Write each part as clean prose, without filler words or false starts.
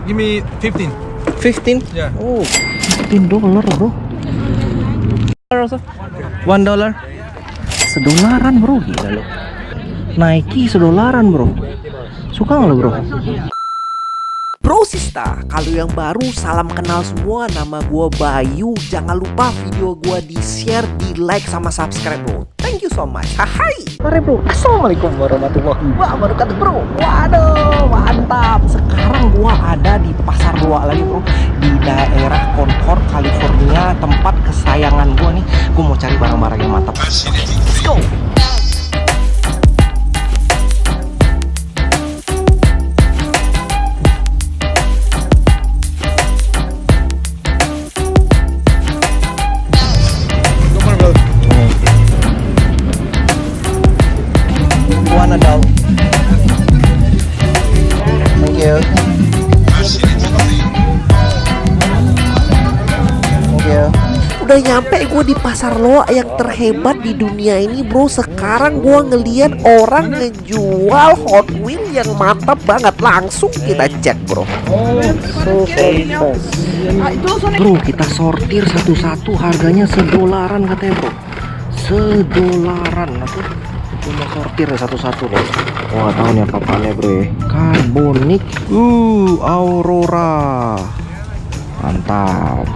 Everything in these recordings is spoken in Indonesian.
Give me 15. 15? Yeah. Oh, $15 bro. $1. $1 bro, gila lo. Nike $1 bro. Suka nggak lo bro? Bro Sista, kalau yang baru salam kenal semua, nama gua Bayu. Jangan lupa video gua di share, di like sama subscribe bro. Thank you so much. Hai. Mari bro. Assalamualaikum warahmatullahi wabarakatuh bro. Waduh, mantap. Sekarang gua ada di pasar luar lagi bro, di daerah Concord, California, tempat kesayangan gua nih. Gua mau cari barang-barang yang mantap. Let's go. Udah nyampe gue di pasar loa yang terhebat di dunia ini bro. Sekarang gue ngeliat orang ngejual Hot Wheels yang mantap banget. Langsung kita cek bro. Bro, kita sortir satu-satu, harganya $1 katanya bro. $1. Aku mau sortir satu-satu nih. Wah, tahu nih apa-apanya bro ya. Carbonic Aurora. Mantap.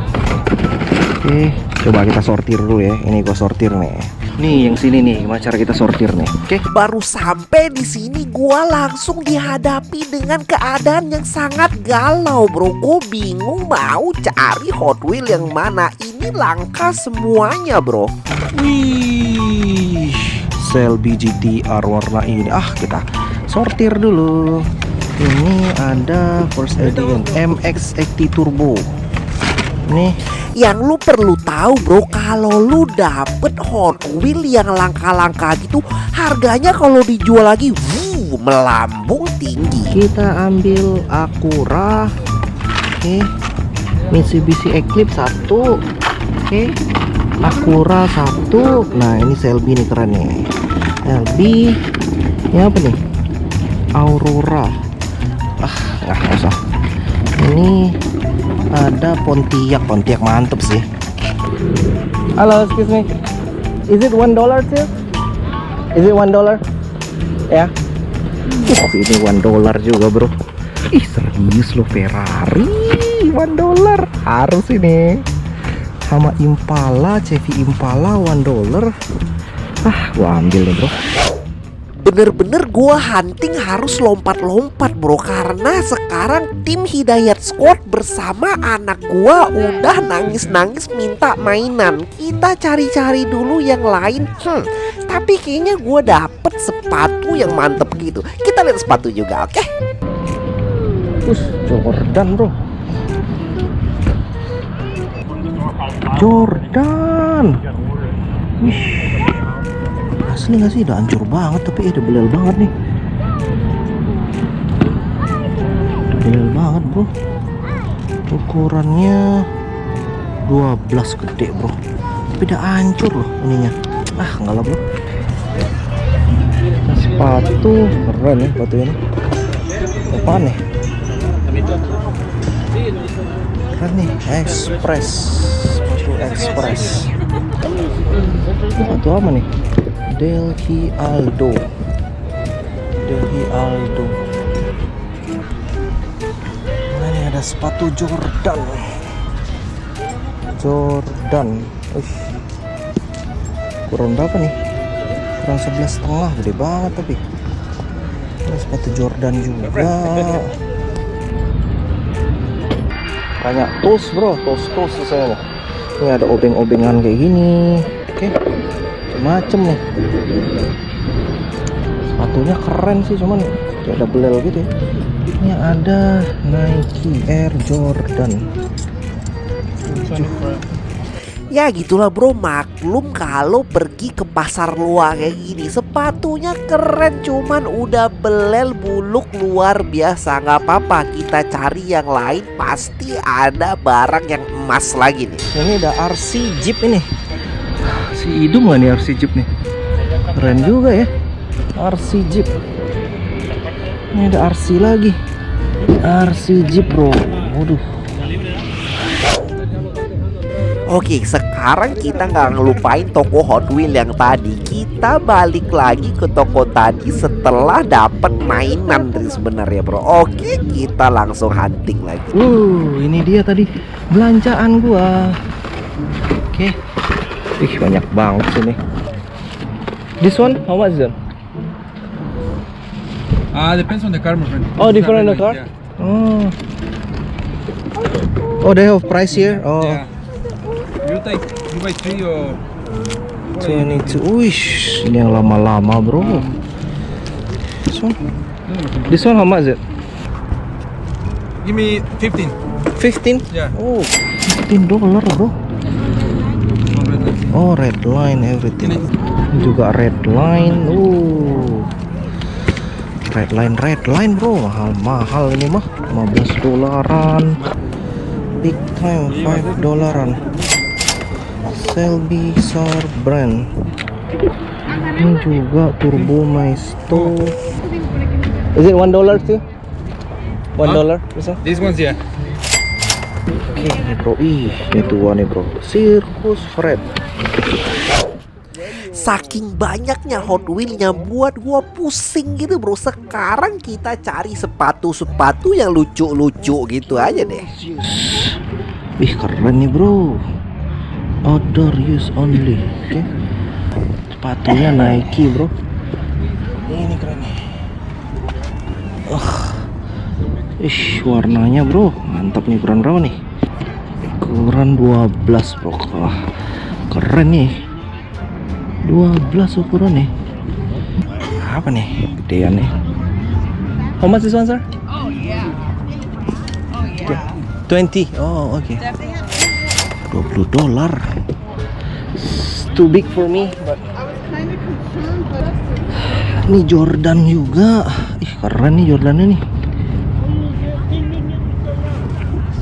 Oke, coba kita sortir dulu ya. Ini gua sortir nih. Nih yang sini nih, gimana cara kita sortir nih? Oke. Baru sampai di sini gua langsung dihadapi dengan keadaan yang sangat galau bro. Gue bingung mau cari Hot Wheels yang mana. Ini langka semuanya bro. Wih, Shelby GTR warna ini. Kita sortir dulu. Ini ada First Edition MX-80 Turbo. Nih, yang lu perlu tahu bro, kalau lu dapet Hot Wheels yang langka-langka gitu, harganya kalau dijual lagi melambung tinggi. kita ambil Acura. Oke, Mitsubishi Eclipse 1. Oke, Acura 1. Nah, ini Shelby nih, keren nih. Shelby. Ini apa nih? Aurora. Nggak usah. Ini ada Pontiac mantep sih. Halo, excuse me. Is it $1 too? Is it $1? Ya. Ini $1 juga bro. Ih, serius lo, Ferrari $1 harus ini. Sama Impala, Chevy Impala $1. Gua ambil nih bro. Bener-bener gua hunting harus lompat-lompat bro, karena sekarang tim Hidayat Squad bersama anak gua udah nangis-nangis minta mainan. Kita cari-cari dulu yang lain. Tapi kayaknya gua dapet sepatu yang mantep gitu. Kita lihat sepatu juga, oke? Jordan bro. Jordan. Wih, asli nggak sih? Udah hancur banget tapi udah belel banget nih. Udah belel banget bro. Ukurannya 12, gede bro. Tapi udah hancur loh ininya. Enggak lah bro. Sepatu keren ya sepatu ini. Apaan nih? Keren nih, Express. Sepatu Express. Sepatu apa nih? Delhi Aldo. Nah, ini ada sepatu Jordan. Kurang berapa nih? Kurang 11,5, gede banget tapi. Ini sepatu Jordan juga. Banyak tools bro, tools saya. Ini ada obeng-obengan kayak gini. Oke. Macem nih. Sepatunya keren sih, cuman kayak ada belel gitu ya. Ini ada Nike Air Jordan. Ya gitulah bro, maklum kalau pergi ke pasar luar kayak gini. Sepatunya keren, cuman udah belel buluk luar biasa. Nggak apa-apa, kita cari yang lain, pasti ada barang yang emas lagi nih. Ini ada RC Jeep ini. Si hidung nggak nih RC Jeep nih? Keren juga ya RC Jeep. Ini ada RC lagi. RC Jeep bro. Waduh. Oke, sekarang kita nggak ngelupain toko Hot Wheels yang tadi. Kita balik lagi ke toko tadi setelah dapat mainan dari sebenarnya bro. Oke, kita langsung hunting lagi. Ini dia tadi belanjaan gua. Oke. Ih, banyak banget sini. This one, how much is it? Depends on the car, my friend. Oh, These different on are the car? red ones, Oh. Oh, they have price here. Oh. Yeah. Yeah. You buy 3 or 22. Wish, ini yang lama-lama, bro. This one? This one how much is it? give me 15. 15? Yeah. Oh, $15, bro. Oh, red line everything. Ini juga red line. Red line, bro. Mahal ini mah. $15. Big time $5. Selby Sour brand. Ini juga Turbo Maestro. Is it $1 too? $1 bisa? These ones, yeah. Oke nih bro, ini tua nih bro, Circus Fred. Saking banyaknya Hot Wheels-nya buat gua pusing gitu bro. Sekarang kita cari sepatu-sepatu yang lucu-lucu gitu aja deh. Ih keren nih bro, outdoor use only. Oke, sepatunya Nike bro. Ini keren nih. Warnanya bro, mantap nih. Ukuran berapa nih? Ukuran 12 bro. Keren nih, 12 ukuran nih. Apa nih gedean nih? How much this one sir? Oh yeah. 20. Oh oke. $20. It's too big for me. But... Ini Jordan juga. Ih keren nih Jordannya nih.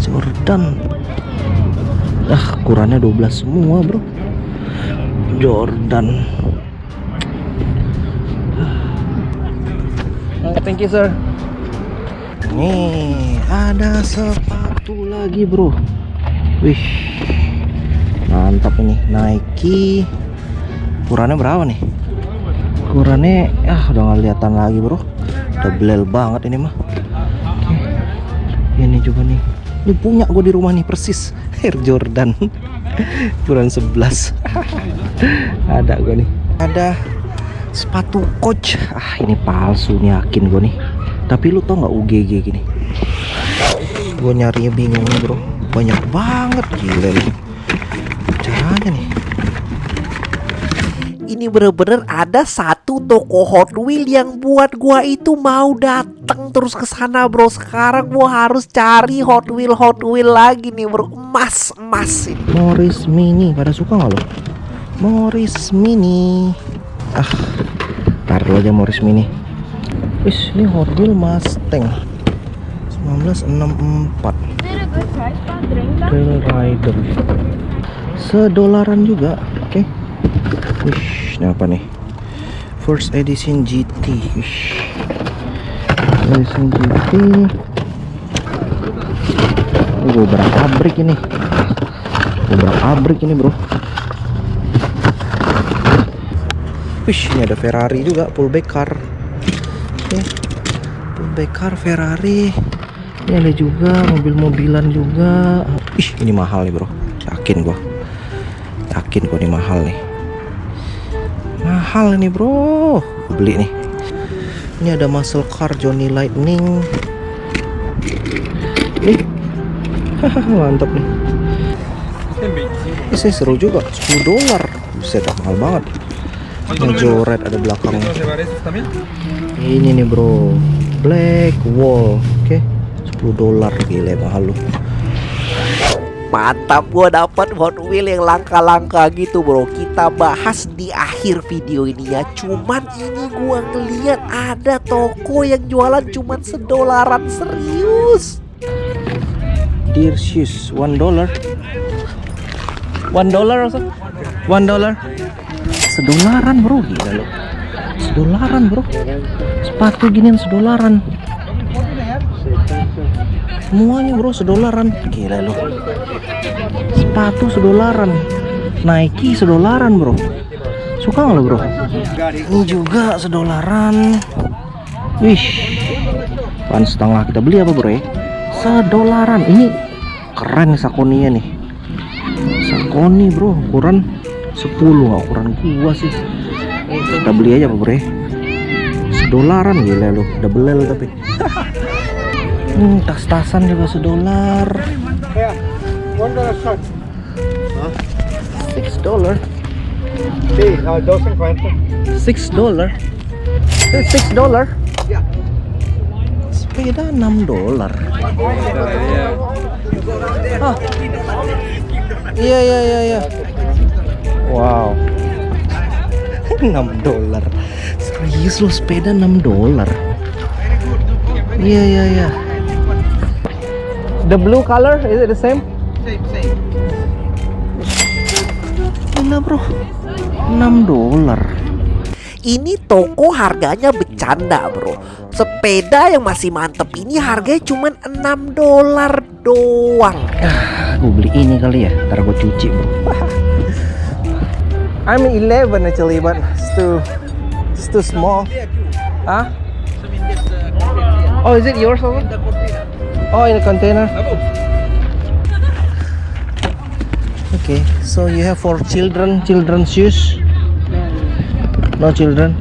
Jordan. Ukurannya 12 semua bro. Jordan. Thank you sir. Nih ada sepatu lagi bro. Wih, mantap ini Nike. Ukurannya berapa nih? Ukurannya udah nggak kelihatan lagi bro. Udah belel banget ini mah. Oke. Ini juga nih. Ini punya gue di rumah nih persis. Air Jordan. Ukuran 11. Ada gue nih. Ada sepatu Coach. Ini palsu nih, yakin gue nih. Tapi lu tau nggak UGG gini? Gue nyarinya bingung nih bro. Banyak banget, gila nih. Caranya nih. Ini bener-bener ada satu toko Hot Wheels yang buat gua itu mau datang terus ke sana bro. Sekarang gua harus cari Hot Wheels lagi nih bro. Emas ini. Morris Mini, pada suka nggak lo? Morris Mini. Taruh aja Morris Mini. Wis, ini Hot Wheels Mustang 1964 Trail Rider. $1 juga. Oke. Wish, ini apa nih? First Edition GT. Wish. Edition GT. Gobrak abrik ini. Gobrak abrik ini bro. Wish, ini ada Ferrari juga, pullback car. Oke. Pullback car Ferrari. Ini ada juga mobil-mobilan juga. Ih, ini mahal nih bro. Yakin gua ini mahal nih. Mahal nih bro. Beli nih. Ini ada muscle car Johnny Lightning. Nih. Mantap nih. Ini seru juga. $10. Buset, mahal banget. Ini Joret ada belakangnya. Ini nih bro, Black Wall. Oke, $10. Gila, mahal lu. Mantap, gua dapat Hot Wheels yang langka-langka gitu bro. Kita bahas di akhir video ini ya. Cuman ini gua ngeliat ada toko yang jualan cuman $1. Serius. Deer shoes $1. $1 also? $1. $1 bro, gila lo. $1 bro. Sepatu ginian $1. Semuanya bro $1. Gila loh. Sepatu $1. Nike $1 bro. Suka nggak lo bro? Ini juga $1. Wih, pan setengah kita beli apa bro ya? $1. Ini keren nih Saucony nih. Saucony bro, ukuran 10, nggak ukuran gua sih. Kita beli aja apa bro ya? $1 gila loh, double tapi. Tas-tasan juga $1. $6. $6. $6. Sepeda $6. Ah. Iya. Wow. $6. Serius loh, sepeda $6. Iya. The blue color, is it the same? Same. Gila bro, $6. Ini toko harganya bercanda bro. Sepeda yang masih mantep ini harganya cuma $6 doang. Gue beli ini kali ya, ntar gue cuci bro. I'm 11 actually, but it's too small. Huh? Oh, is it yours also? Oh, in the container. Okay, so you have for children's shoes? No children?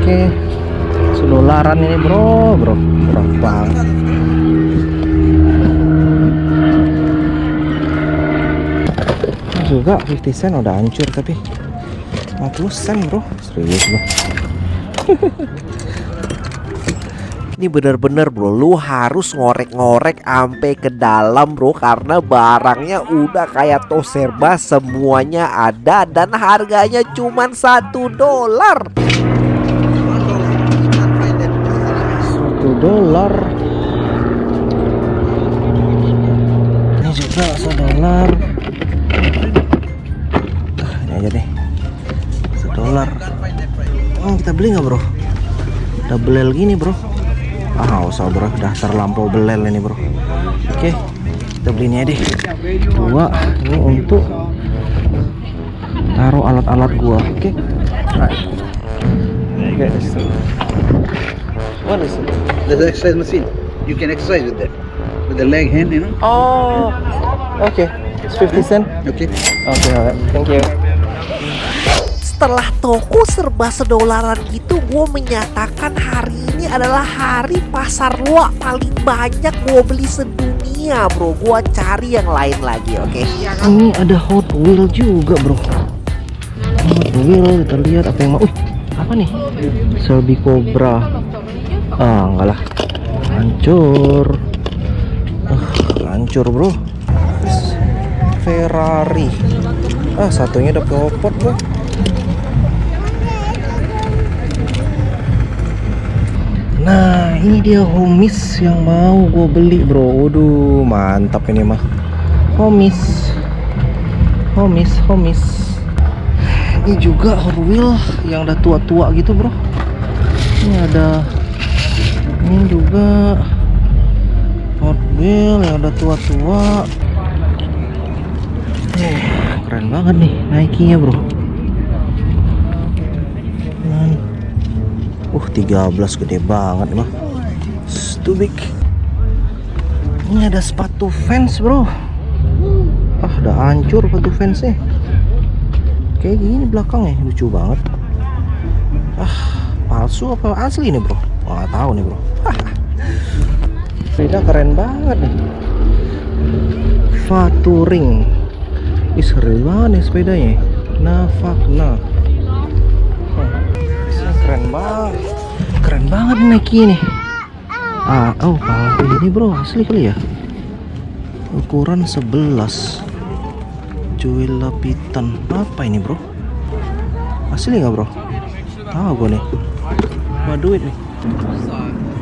Oke, $1 ini bro, murah banget. Juga 50 sen udah hancur tapi 50 sen bro, serius bro. Ini bener-bener bro, lu harus ngorek-ngorek sampai ke dalam bro, karena barangnya udah kayak tos serba, semuanya ada dan harganya cuma $1. $1. Ini juga $1. Ini aja deh, $1. Kita beli nggak bro? Double L gini bro. Nggak usah bro, dasar lampau belel ini bro. Oke, kita beli ini aja deh. 2 ini untuk taruh alat-alat gua. Oke. Okay, what is it? There's an exercise machine. You can exercise with that. With the leg hand, you know. Oh, okay. It's 50 cent. Okay. Okay, alright. Thank you. Setelah toko serba $1 gitu, gue menyatakan hari ini adalah hari pasar luak paling banyak gue beli sedunia bro. Gue cari yang lain lagi, oke? Ini ada Hot Wheel juga bro. Hot Wheel, kita lihat apa yang mau. Apa nih? Shelby Cobra. Enggak lah, hancur. Hancur bro. Ferrari. Satunya udah kepot bro. Nah, ini dia Homies yang mau gue beli bro. Waduh, mantap ini mah. Homies. Ini juga Hot Wheel yang udah tua-tua gitu bro. Ini ada, ini juga Hot Wheel yang udah tua-tua. Keren banget nih Nike-nya bro. 13 gede banget mah. Too big. Ini ada sepatu Vans bro. Udah hancur sepatu Vansnya. Kayak gini belakangnya, lucu banget. Palsu apa asli nih bro? Nggak tahu nih bro. Sepeda keren banget nih. Faturing. Seru banget nih sepedanya. Navagna. Keren banget Nike ini. Ini bro asli kali ya. Ukuran 11. Joel Lapitan. Apa ini bro? Asli nggak bro? Tahu gue nih. Mau duit nih.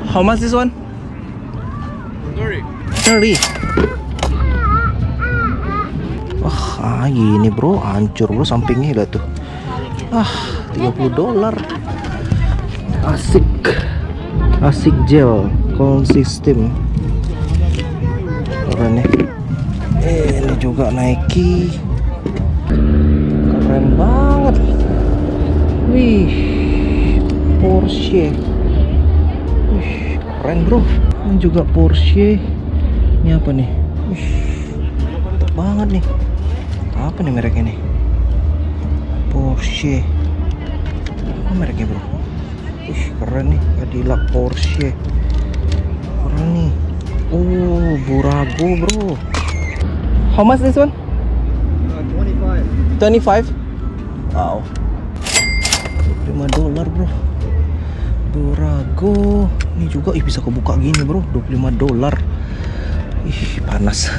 How much this one? 30. Wah, gini bro, hancur bro sampingnya lihat tuh. $30. Asik gel konsisten. Keren ya. Ini juga Nike. Keren banget. Wih, Porsche. Wih, keren bro. Ini juga Porsche. Ini apa nih? Wih, mantap banget nih. Apa nih mereknya nih? Porsche. Apa mereknya bro? Wih, keren nih. Cadillac Porsche. Keren nih. Oh, Burago bro. How much this one? 25. Wow. $25 bro. Burago. Ini juga bisa kebuka gini bro. $25. Ih, panas.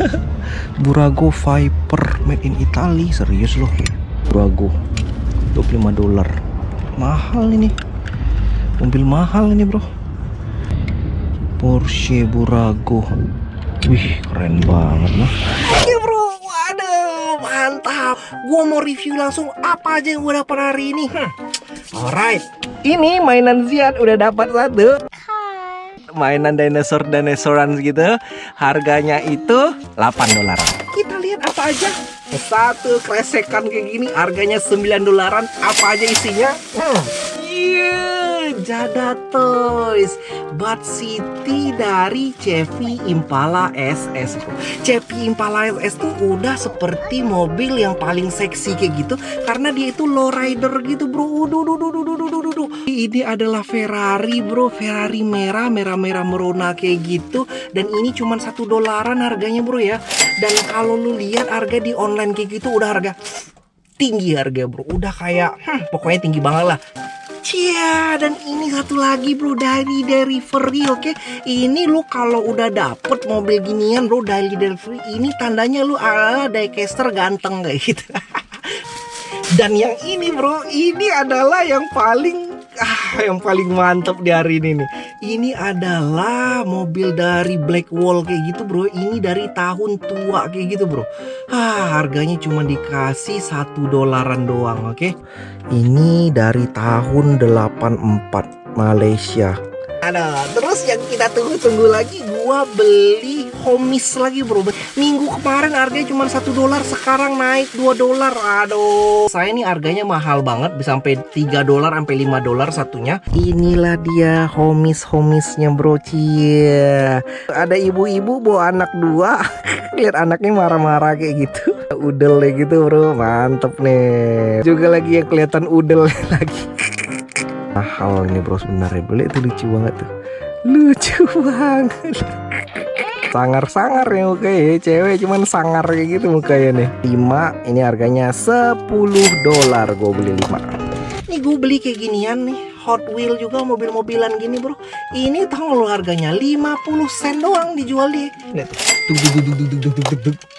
Burago Viper made in Italy. Serius loh. Burago $25. Mahal ini. Mobil mahal ini bro. Porsche Burago. Wih, keren banget loh. Oke bro, waduh, mantap. Gua mau review langsung apa aja yang gua dapat hari ini. Alright, ini mainan Ziad udah dapat satu. Mainan dinosaur-dinosauran gitu. Harganya itu $8. Kita lihat apa aja. Satu kresekan kayak gini harganya $9. Apa aja isinya? Jada Toys Bud City dari Chevy Impala SS. Chevy Impala SS tuh udah seperti mobil yang paling seksi kayak gitu, karena dia itu lowrider gitu bro. Ini adalah Ferrari bro, Ferrari merah merona kayak gitu. Dan ini cuma $1 harganya bro ya. Dan kalau lu lihat harga di online kayak gitu udah harga tinggi harga bro. Udah kayak pokoknya tinggi banget lah. Cia, dan ini satu lagi bro, dari delivery. Oke, ini lu kalau udah dapet mobil ginian bro dari delivery, ini tandanya lu diecaster ganteng kayak gitu. Dan yang ini bro, ini adalah yang paling mantap di hari ini nih. Ini adalah mobil dari Blackwall kayak gitu bro. Ini dari tahun tua kayak gitu bro. Harganya cuma dikasih $1 doang. Oke. Ini dari tahun 84 Malaysia. Ada terus yang kita tunggu-tunggu lagi, gua beli Homis lagi bro. Minggu kemarin harganya cuma $1, sekarang naik $2. Aduh, saya ini harganya mahal banget, bisa sampai $3 sampai $5 satunya. Inilah dia Homisnya bro. Cia, ada ibu-ibu bawa anak 2. Lihat anaknya marah-marah kayak gitu. Udel gitu bro, mantep nih. Juga lagi yang kelihatan udel lagi. Mahal ini bro sebenarnya. Beli itu lucu banget tuh. Lucu banget. Sangar-sangar ya mukanya, cewek cuman sangar kayak gitu mukanya nih. 5, ini harganya $10. Gue beli 5. Ini gue beli kayak ginian nih, Hot Wheel juga, mobil-mobilan gini bro. Ini tahu lo harganya 50 sen doang dijual dia. Lihat tuh.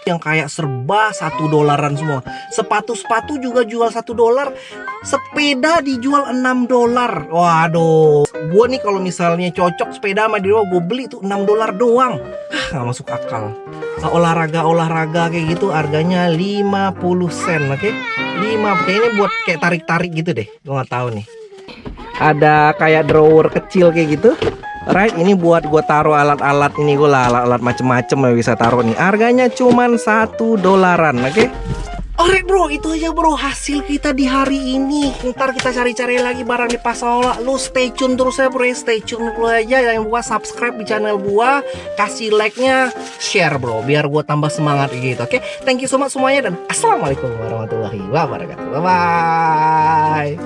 Yang kayak serba $1 semua. Sepatu juga jual $1. Sepeda dijual $6. Waduh, gue nih kalau misalnya cocok sepeda sama dia, gue beli tuh $6 doang. Nggak masuk akal. Olahraga kayak gitu harganya 50 sen. Oke, 5. Kayaknya buat kayak tarik-tarik gitu deh. Gue nggak tahu nih. Ada kayak drawer kecil kayak gitu. Right, ini buat gue taruh alat-alat ini, gue lah alat-alat macem-macem yang bisa taruh nih. Harganya cuman $1. Oke. Alright bro, itu aja bro hasil kita di hari ini. Ntar kita cari-cari lagi barang di Pasarola. Lu stay tune terus ya bro, stay tune dulu aja. Yang gua subscribe di channel gua, kasih like-nya, share bro, biar gua tambah semangat gitu. Oke, thank you so much semuanya dan assalamualaikum warahmatullahi wabarakatuh. Bye bye.